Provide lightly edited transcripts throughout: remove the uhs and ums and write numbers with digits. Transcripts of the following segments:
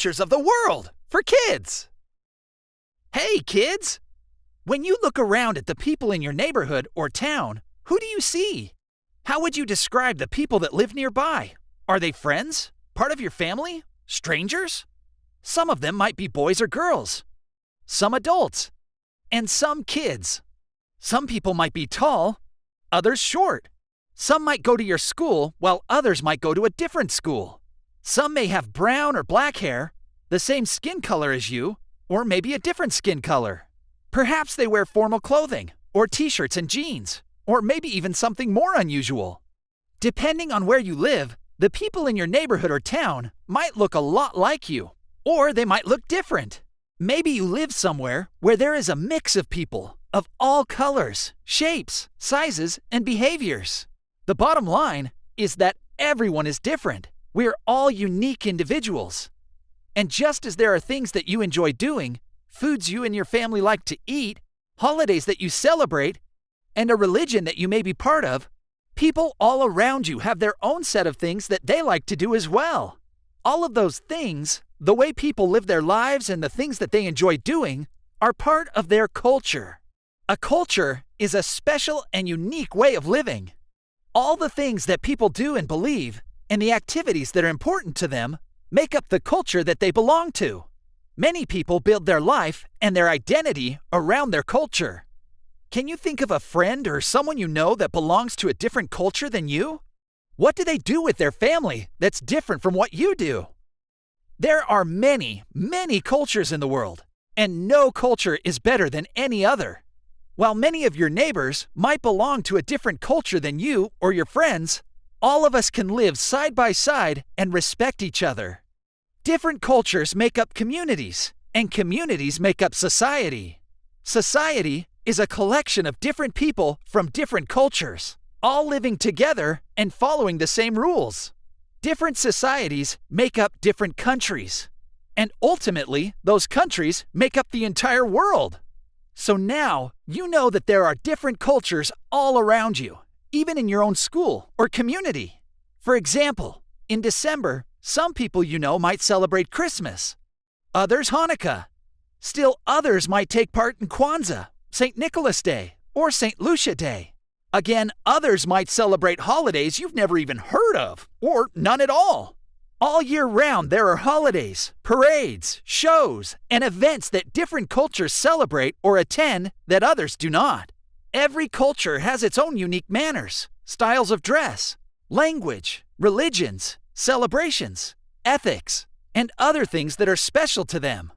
cultures of the world for kids. Hey, kids! When you look around at the people in your neighborhood or town, who do you see? How would you describe the people that live nearby? Are they friends? Part of your family? Strangers? Some of them might be boys or girls. Some adults. And some kids. Some people might be tall, others short. Some might go to your school, while others might go to a different school. Some may have brown or black hair, the same skin color as you, or maybe a different skin color. Perhaps they wear formal clothing, or t-shirts and jeans, or maybe even something more unusual. Depending on where you live, the people in your neighborhood or town might look a lot like you, or they might look different. Maybe you live somewhere where there is a mix of people of all colors, shapes, sizes, and behaviors. The bottom line is that everyone is different. We're all unique individuals. And just as there are things that you enjoy doing, foods you and your family like to eat, holidays that you celebrate, and a religion that you may be part of, people all around you have their own set of things that they like to do as well. All of those things, the way people live their lives and the things that they enjoy doing, are part of their culture. A culture is a special and unique way of living. All the things that people do and believe, and the activities that are important to them, make up the culture that they belong to. Many people build their life and their identity around their culture. Can you think of a friend or someone you know that belongs to a different culture than you? What do they do with their family that's different from what you do? There are many, many cultures in the world, and no culture is better than any other. While many of your neighbors might belong to a different culture than you or your friends, all of us can live side by side and respect each other. Different cultures make up communities, and communities make up society. Society is a collection of different people from different cultures, all living together and following the same rules. Different societies make up different countries, and ultimately, those countries make up the entire world. So now, you know that there are different cultures all around you, even in your own school or community. For example, in December, some people you know might celebrate Christmas, others Hanukkah. Still others might take part in Kwanzaa, St. Nicholas Day, or St. Lucia Day. Again, others might celebrate holidays you've never even heard of, or none at all. All year round, there are holidays, parades, shows, and events that different cultures celebrate or attend that others do not. Every culture has its own unique manners, styles of dress, language, religions, celebrations, ethics, and other things that are special to them.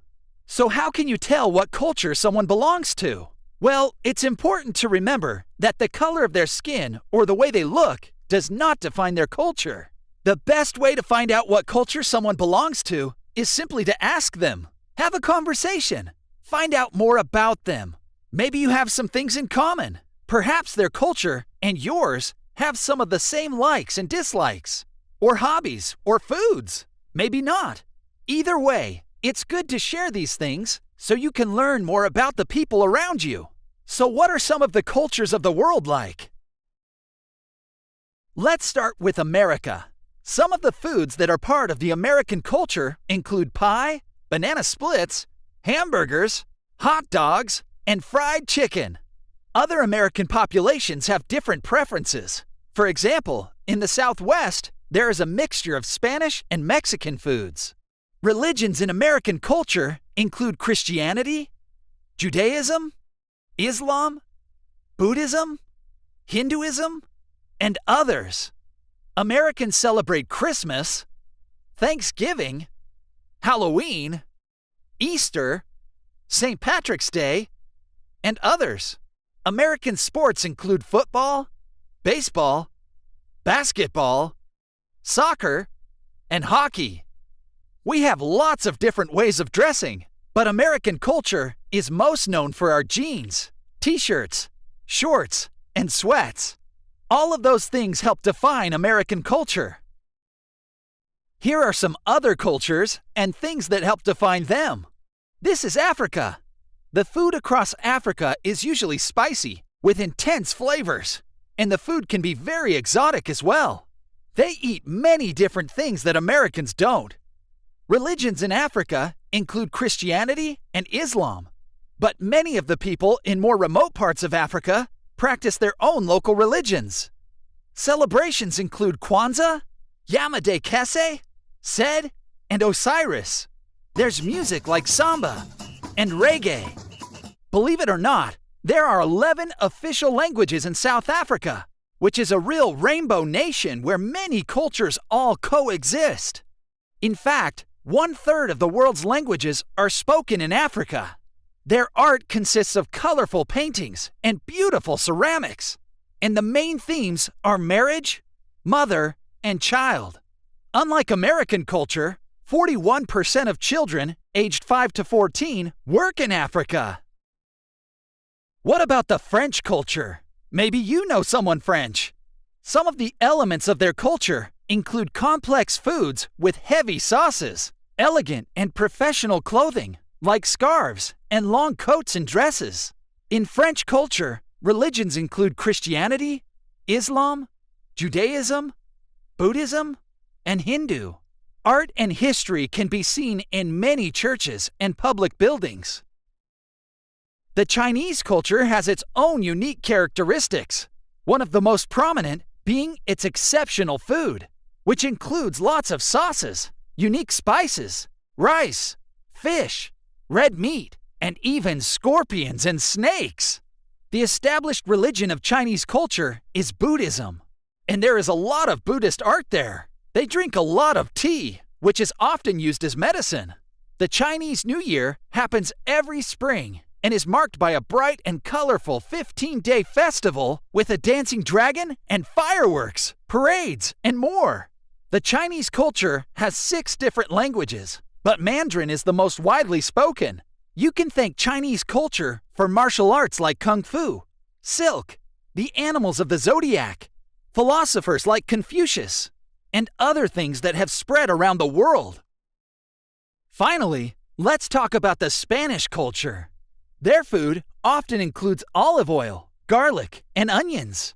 So how can you tell what culture someone belongs to? Well, it's important to remember that the color of their skin or the way they look does not define their culture. The best way to find out what culture someone belongs to is simply to ask them. Have a conversation. Find out more about them. Maybe you have some things in common. Perhaps their culture and yours have some of the same likes and dislikes, or hobbies, or foods. Maybe not. Either way, it's good to share these things so you can learn more about the people around you. So what are some of the cultures of the world like? Let's start with America. Some of the foods that are part of the American culture include pie, banana splits, hamburgers, hot dogs, and fried chicken. Other American populations have different preferences. For example, in the Southwest, there is a mixture of Spanish and Mexican foods. Religions in American culture include Christianity, Judaism, Islam, Buddhism, Hinduism, and others. Americans celebrate Christmas, Thanksgiving, Halloween, Easter, St. Patrick's Day, and others. American sports include football, baseball, basketball, soccer, and hockey. We have lots of different ways of dressing, but American culture is most known for our jeans, t-shirts, shorts, and sweats. All of those things help define American culture. Here are some other cultures and things that help define them. This is Africa. The food across Africa is usually spicy, with intense flavors, and the food can be very exotic as well. They eat many different things that Americans don't. Religions in Africa include Christianity and Islam, but many of the people in more remote parts of Africa practice their own local religions. Celebrations include Kwanzaa, Yamade Kese, Sed, and Osiris. There's music like samba and reggae. Believe it or not, there are 11 official languages in South Africa, which is a real rainbow nation where many cultures all coexist. In fact, 1/3 of the world's languages are spoken in Africa. Their art consists of colorful paintings and beautiful ceramics, and the main themes are marriage, mother, and child. Unlike American culture, 41% of children aged 5 to 14 work in Africa. What about the French culture? Maybe you know someone French. Some of the elements of their culture include complex foods with heavy sauces, elegant and professional clothing, like scarves and long coats and dresses. In French culture, religions include Christianity, Islam, Judaism, Buddhism, and Hindu. Art and history can be seen in many churches and public buildings. The Chinese culture has its own unique characteristics, one of the most prominent being its exceptional food, which includes lots of sauces, unique spices, rice, fish, red meat, and even scorpions and snakes. The established religion of Chinese culture is Buddhism, and there is a lot of Buddhist art there. They drink a lot of tea, which is often used as medicine. The Chinese New Year happens every spring and is marked by a bright and colorful 15-day festival with a dancing dragon and fireworks, parades, and more. The Chinese culture has 6 different languages, but Mandarin is the most widely spoken. You can thank Chinese culture for martial arts like Kung Fu, silk, the animals of the zodiac, philosophers like Confucius, and other things that have spread around the world. Finally, let's talk about the Spanish culture. Their food often includes olive oil, garlic, and onions.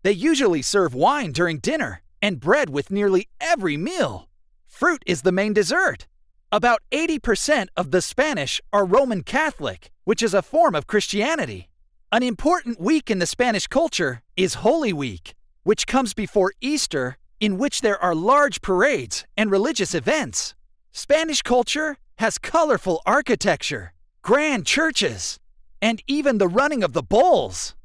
They usually serve wine during dinner and bread with nearly every meal. Fruit is the main dessert. About 80% of the Spanish are Roman Catholic, which is a form of Christianity. An important week in the Spanish culture is Holy Week, which comes before Easter, in which there are large parades and religious events. Spanish culture has colorful architecture, grand churches, and even the running of the bulls.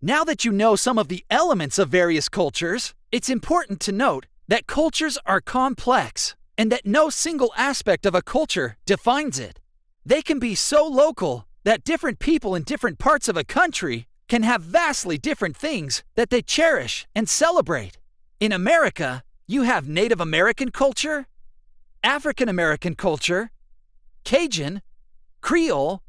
Now that you know some of the elements of various cultures, it's important to note that cultures are complex and that no single aspect of a culture defines it. They can be so local that different people in different parts of a country can have vastly different things that they cherish and celebrate. In America, you have Native American culture, African American culture, Cajun, Creole,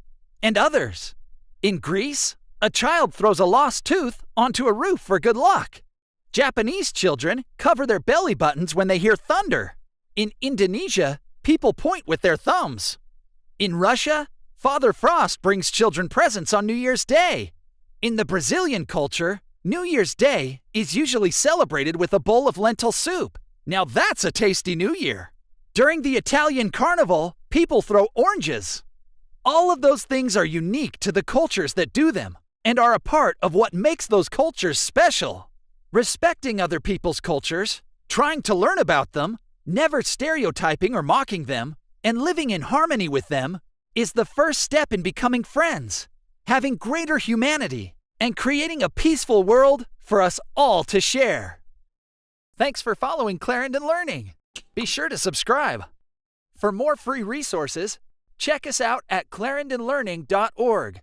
and others. In Greece, a child throws a lost tooth onto a roof for good luck. Japanese children cover their belly buttons when they hear thunder. In Indonesia, people point with their thumbs. In Russia, Father Frost brings children presents on New Year's Day. In the Brazilian culture, New Year's Day is usually celebrated with a bowl of lentil soup. Now that's a tasty New Year. During the Italian Carnival, people throw oranges. All of those things are unique to the cultures that do them and are a part of what makes those cultures special. Respecting other people's cultures, trying to learn about them, never stereotyping or mocking them, and living in harmony with them is the first step in becoming friends, having greater humanity, and creating a peaceful world for us all to share. Thanks for following Clarendon Learning. Be sure to subscribe. For more free resources, check us out at clarendonlearning.org.